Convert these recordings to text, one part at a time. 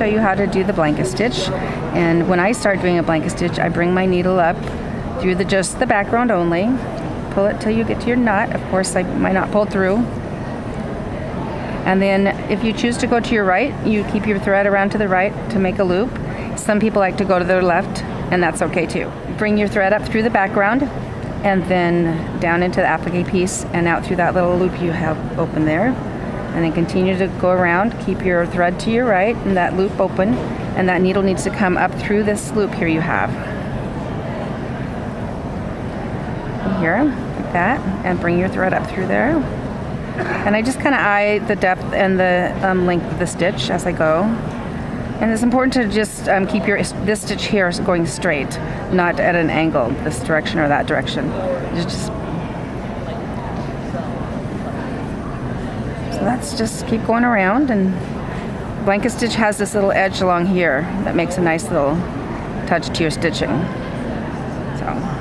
show you how to do the blanket stitch. And when I start doing a blanket stitch, I bring my needle up through just the background only. Pull it till you get to your knot. Of course, I might not pull through. And then if you choose to go to your right, you keep your thread around to the right to make a loop. Some people like to go to their left, and that's okay too. Bring your thread up through the background and then down into the applique piece and out through that little loop you have open there. And then continue to go around. Keep your thread to your right and that loop open, and that needle needs to come up through this loop here you have. Here, like that, and bring your thread up through there. And I just kind of eye the depth and the length of the stitch as I go. And it's important to just keep this stitch here going straight, not at an angle, this direction or that direction. So that's just keep going around, and blanket stitch has this little edge along here that makes a nice little touch to your stitching. So.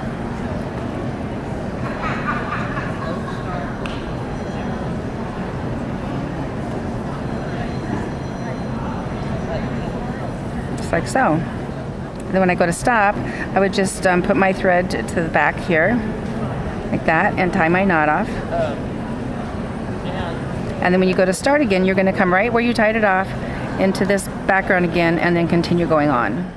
Like so. And then when I go to stop, I would just put my thread to the back here, like that, and tie my knot off. And then when you go to start again, you're going to come right where you tied it off into this background again, and then continue going on.